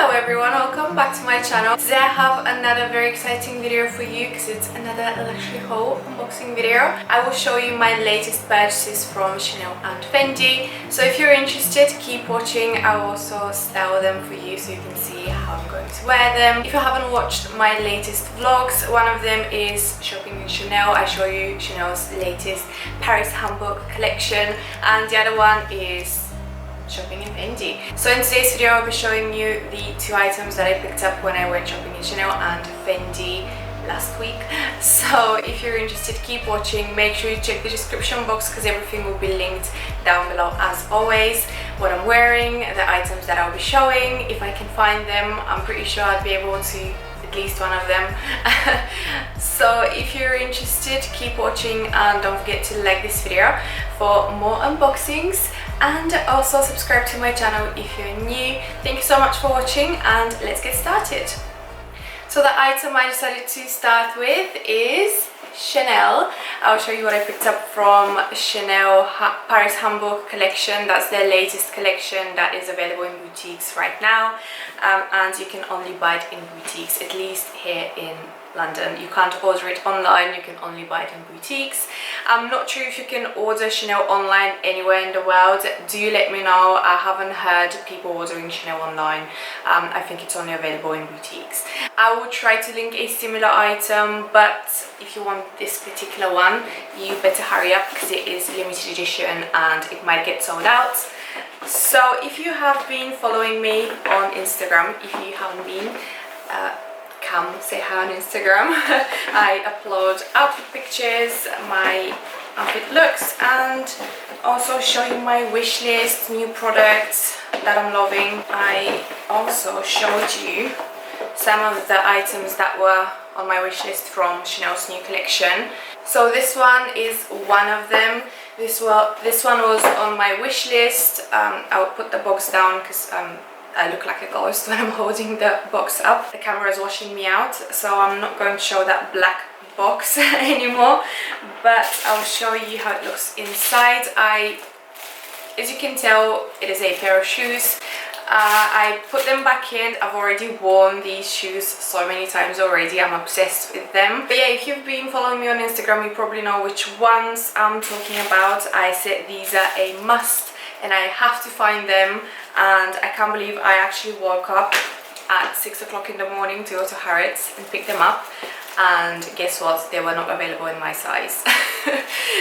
Hello everyone, welcome back to my channel. Today I have another very exciting video for you because it's another luxury haul unboxing video. I will show you my latest purchases from Chanel and Fendi. So if you're interested, keep watching. I will also style them for you so you can see how I'm going to wear them. If you haven't watched my latest vlogs, one of them is shopping in Chanel. I show you Chanel's latest Paris handbook collection, and the other one is shopping in Fendi. So in today's video I'll be showing you the two items that I picked up when I went shopping in Chanel and Fendi last week. So if you're interested, keep watching. Make sure you check the description box because everything will be linked down below as always. What I'm wearing, the items that I'll be showing, if I can find them. I'm pretty sure I'll be able to at least one of them. So if you're interested, keep watching and don't forget to like this video for more unboxings, and also subscribe to my channel if you're new. Thank you so much for watching and let's get started. So the item I decided to start with is Chanel. I'll show you what I picked up from Chanel Paris Handbook collection. That's their latest collection that is available in boutiques right now, and you can only buy it in boutiques, at least here in London. You can't order it online, you can only buy it in boutiques. I'm not sure if you can order Chanel online anywhere in the world. Do let me know. I haven't heard people ordering Chanel online. I think it's only available in boutiques. I will try to link a similar item, but if you want this particular one, you better hurry up because it is limited edition and it might get sold out. So if you have been following me on Instagram, if you haven't been, come say hi on Instagram. I upload outfit pictures, my outfit looks, and also show you my wish list, new products that I'm loving. I also showed you some of the items that were on my wish list from Chanel's new collection. So this one is one of them. This one was on my wish list. I'll put the box down because I look like a ghost when I'm holding the box up. The camera is washing me out, so I'm not going to show that black box anymore, but I'll show you how it looks inside. As you can tell, it is a pair of shoes. I put them back in. I've already worn these shoes so many times already. I'm obsessed with them. But yeah, if you've been following me on Instagram, you probably know which ones I'm talking about. I said these are a must and I have to find them, and I can't believe I actually woke up at 6 o'clock in the morning to go to Harrods and pick them up, and guess what, they were not available in my size.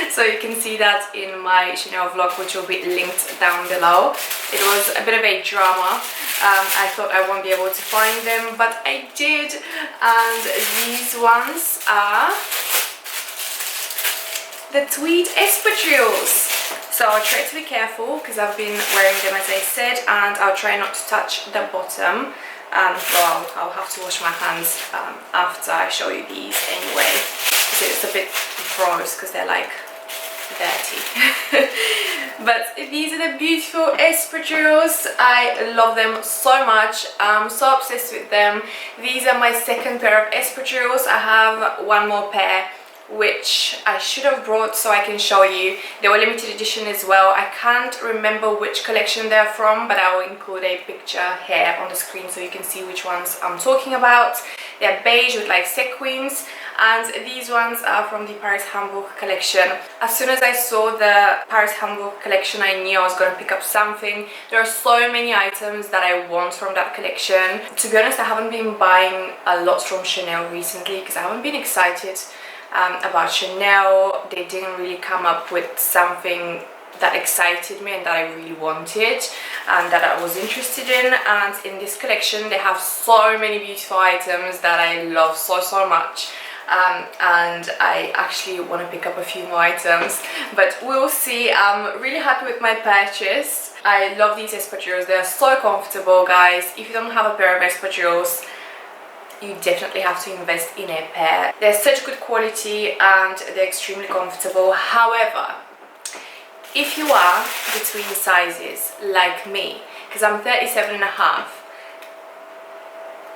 So you can see that in my Chanel vlog, which will be linked down below. It was a bit of a drama. I thought I won't be able to find them, but I did, and these ones are the tweed espadrilles. So I'll try to be careful because I've been wearing them, as I said, and I'll try not to touch the bottom. Well, I'll have to wash my hands after I show you these anyway, because it's a bit gross because they're like dirty. But these are the beautiful espadrilles. I love them so much. I'm so obsessed with them. These are my second pair of espadrilles. I have one more pair which I should have brought so I can show you. They were limited edition as well. I can't remember which collection they're from, but I will include a picture here on the screen so you can see which ones I'm talking about. They're beige with like sequins, and these ones are from the Paris Handbook collection. As soon as I saw the Paris Handbook collection, I knew I was going to pick up something. There are so many items that I want from that collection. To be honest, I haven't been buying a lot from Chanel recently because I haven't been excited about Chanel. They didn't really come up with something that excited me and that I really wanted and that I was interested in. And in this collection they have so many beautiful items that I love so much, and I actually want to pick up a few more items, but we'll see. I'm really happy with my purchase. I love these espadrilles. They're so comfortable, guys. If you don't have a pair of espadrilles, you definitely have to invest in a pair. They're such good quality and they're extremely comfortable. However, if you are between sizes like me, because I'm 37 and a half,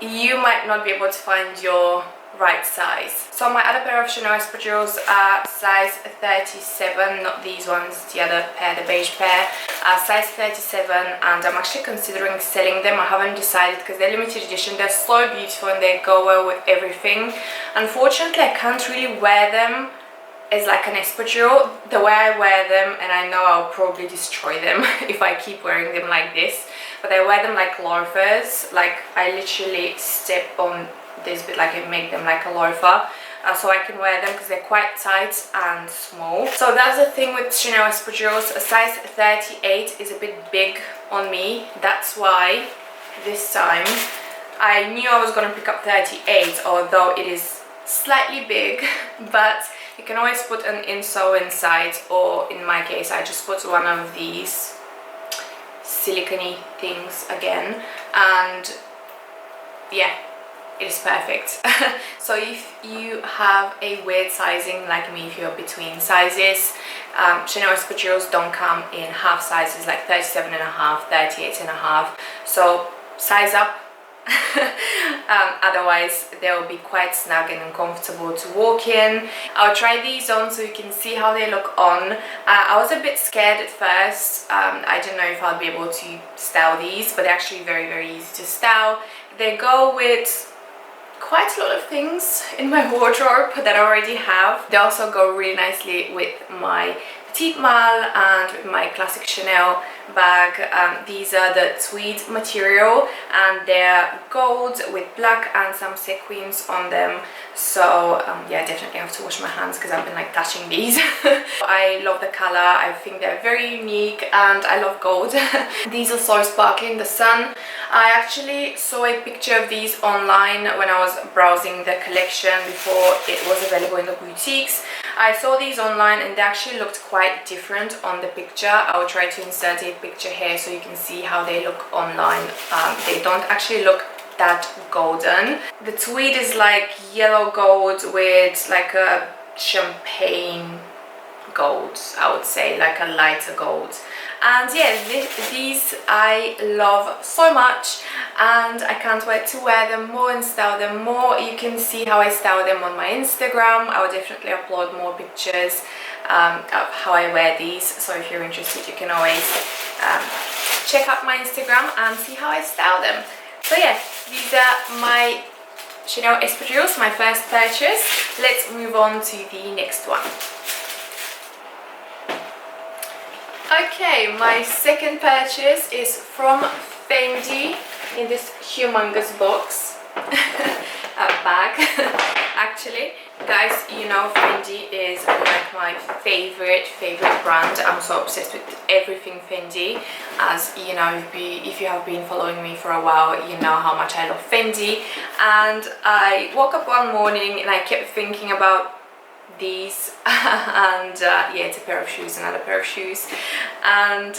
you might not be able to find your right size. So my other pair of Chanel espadrilles are size 37, not these ones, the other pair, the beige pair, are size 37, and I'm actually considering selling them. I haven't decided because they're limited edition. They're so beautiful and they go well with everything. Unfortunately, I can't really wear them as like an espadrille the way I wear them, and I know I'll probably destroy them if I keep wearing them like this, but I wear them like loafers. Like I literally step on this bit, like I make them like a loafer, so I can wear them because they're quite tight and small. So that's the thing with Chanel espadrilles. A size 38 is a bit big on me. That's why this time I knew I was going to pick up 38, although it is slightly big, but you can always put an insole inside, or in my case I just put one of these silicone things again, and yeah, it is perfect. So if you have a weird sizing like me, if you're between sizes, Chanel espadrilles don't come in half sizes like 37.5, 38.5, so size up. Otherwise they'll be quite snug and uncomfortable to walk in. I'll try these on so you can see how they look on. I was a bit scared at first. I didn't know if I'll be able to style these, but they're actually very, very easy to style. They go with quite a lot of things in my wardrobe that I already have. They also go really nicely with my petite malle and with my classic Chanel bag. These are the tweed material and they're gold with black and some sequins on them. So yeah, definitely have to wash my hands because I've been like touching these. I love the color. I think they're very unique and I love gold. These are so sparkly in the sun. I actually saw a picture of these online when I was browsing the collection before it was available in the boutiques. I saw these online and they actually looked quite different on the picture. I will try to insert a picture here so you can see how they look online. They don't actually look that golden. The tweed is like yellow gold with like a champagne gold, I would say, like a lighter gold. And yeah, these I love so much and I can't wait to wear them more and style them more. You can see how I style them on my Instagram. I will definitely upload more pictures of how I wear these, so if you're interested you can always check out my Instagram and see how I style them. So yeah, these are my Chanel espadrilles, my first purchase. Let's move on to the next one. Okay, my second purchase is from Fendi in this humongous box. A bag. Actually, guys, you know Fendi is like my favorite brand. I'm so obsessed with everything Fendi. As you know, if you have been following me for a while, you know how much I love Fendi. And I woke up one morning and I kept thinking about these and yeah, it's a pair of shoes, another pair of shoes, and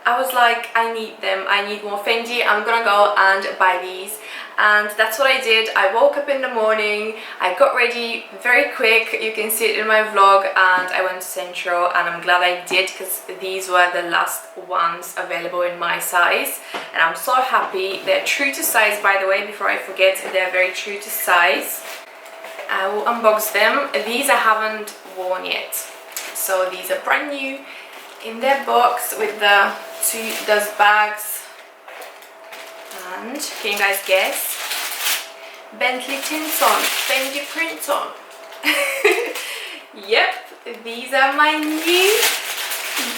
I was like, I need them, I need more Fendi, I'm gonna go and buy these. And that's what I did. I woke up in the morning, I got ready very quick, you can see it in my vlog, and I went to Central, and I'm glad I did because these were the last ones available in my size, and I'm so happy. They're true to size, by the way, before I forget, they're very true to size. I will unbox them. These I haven't worn yet, so these are brand new in their box with those bags. And can you guys guess? Bentley tints on, Fendi print on. Yep, these are my new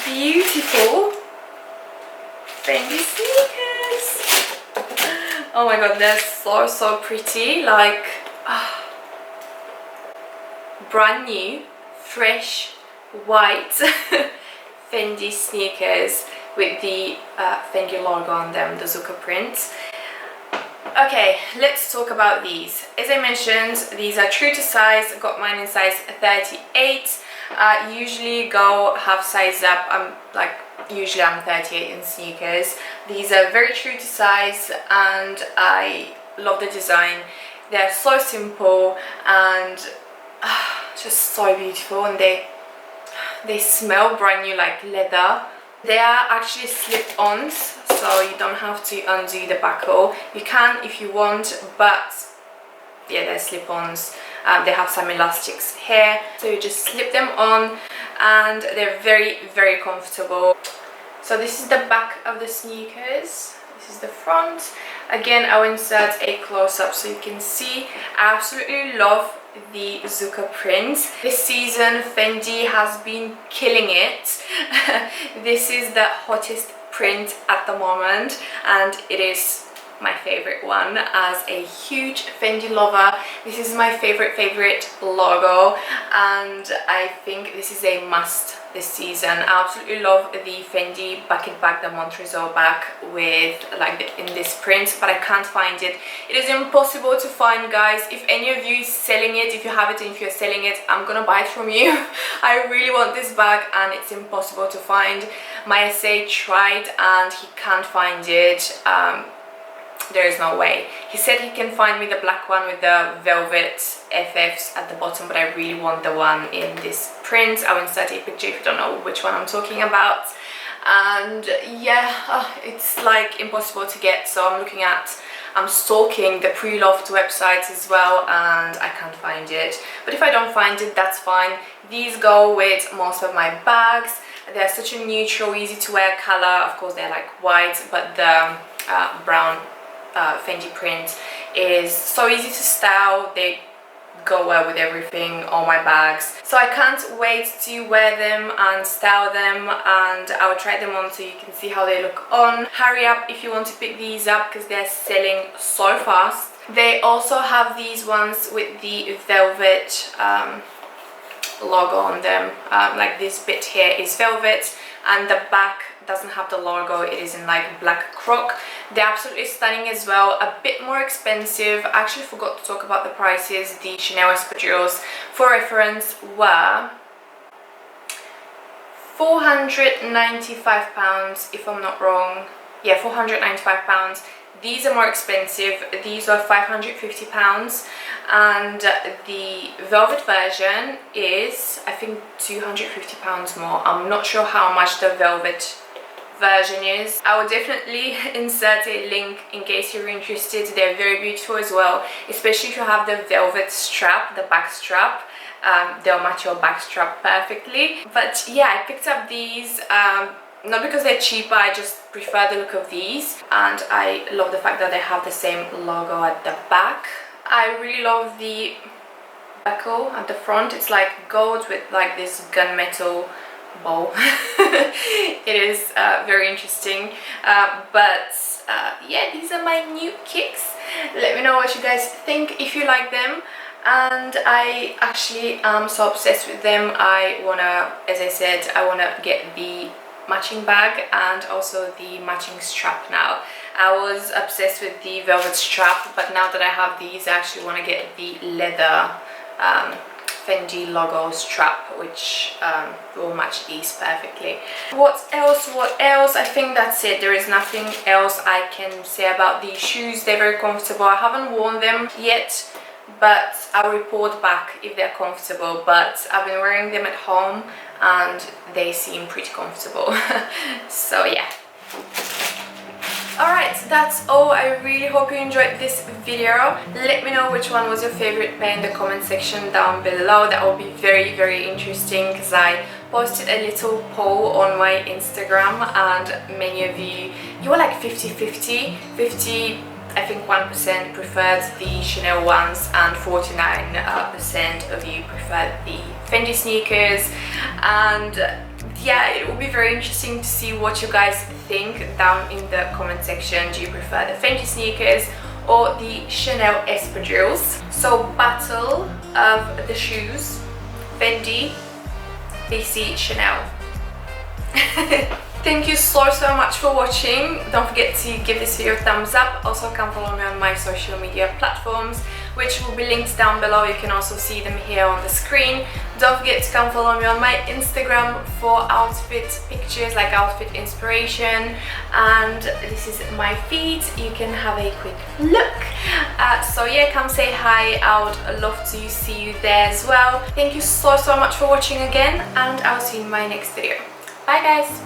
beautiful Fendi sneakers. Oh my god, they're so pretty. Like brand new, fresh, white Fendi sneakers with the Fendi logo on them, the Zucca print. Okay, let's talk about these. As I mentioned, these are true to size. I got mine in size 38. Usually go half size up. Usually I'm 38 in sneakers. These are very true to size and I love the design. They're so simple and just so beautiful, and they smell brand new like leather. They are actually slip-ons, so you don't have to undo the buckle. You can if you want, but yeah, they're slip-ons. They have some elastics here, so you just slip them on and they're very, very comfortable. So this is the back of the sneakers, this is the front. Again, I'll insert a close-up so you can see. I absolutely love the Zucca print. This season Fendi has been killing it. This is the hottest print at the moment and it is my favorite one. As a huge Fendi lover, this is my favorite logo and I think this is a must this season. I absolutely love the Fendi bucket bag, the Montresor bag with in this print, but I can't find it. It is impossible to find, guys. If any of you is selling it, if you have it and if you're selling it, I'm gonna buy it from you. I really want this bag and it's impossible to find. My SA tried and he can't find it. There is no way. He said he can find me the black one with the velvet FFs at the bottom, but I really want the one in this print. I'll insert a picture if you don't know which one I'm talking about. And yeah, it's like impossible to get, so I'm stalking the pre-loved websites as well and I can't find it. But if I don't find it, that's fine. These go with most of my bags. They're such a neutral, easy to wear color. Of course they're like white, but the brown Fendi print is so easy to style. They go well with everything, all my bags, so I can't wait to wear them and style them, and I'll try them on so you can see how they look on. Hurry up if you want to pick these up because they're selling so fast. They also have these ones with the velvet logo on them. Like this bit here is velvet and the back doesn't have the logo, it is in like black croc. They're absolutely stunning as well, a bit more expensive. I actually forgot to talk about the prices. The Chanel espadrilles, for reference, were £495 if I'm not wrong. Yeah, £495. These are more expensive. These are £550 and the velvet version is, I think, £250 more. I'm not sure how much the velvet version is. I will definitely insert a link in case you're interested. They're very beautiful as well, especially if you have the velvet strap, the back strap. They'll match your back strap perfectly. But yeah, I picked up these not because they're cheaper, I just prefer the look of these, and I love the fact that they have the same logo at the back. I really love the buckle at the front. It's like gold with like this gunmetal bow. It is very interesting, but yeah, these are my new kicks. Let me know what you guys think, if you like them. And I actually am so obsessed with them. I wanna, as I said, I wanna get the matching bag and also the matching strap now. I was obsessed with the velvet strap, but now that I have these, I actually want to get the leather Fendi logo strap, which will match these perfectly. What else? I think that's it. There is nothing else I can say about these shoes. They're very comfortable. I haven't worn them yet, but I'll report back if they're comfortable. But I've been wearing them at home and they seem pretty comfortable. So yeah. Alright, that's all. I really hope you enjoyed this video. Let me know which one was your favorite pair in the comment section down below. That will be very, very interesting because I posted a little poll on my Instagram and many of you were like 50-50. 50, I think 1% preferred the Chanel ones and 49% of you preferred the Fendi sneakers. And yeah, it will be very interesting to see what you guys think down in the comment section. Do you prefer the Fendi sneakers or the Chanel espadrilles? So battle of the shoes, Fendi, BC, Chanel. Thank you so much for watching. Don't forget to give this video a thumbs up. Also come follow me on my social media platforms, which will be linked down below. You can also see them here on the screen. Don't forget to come follow me on my Instagram for outfit pictures, like outfit inspiration. And this is my feed. You can have a quick look. So yeah, come say hi. I would love to see you there as well. Thank you so much for watching again, and I'll see you in my next video. Bye guys.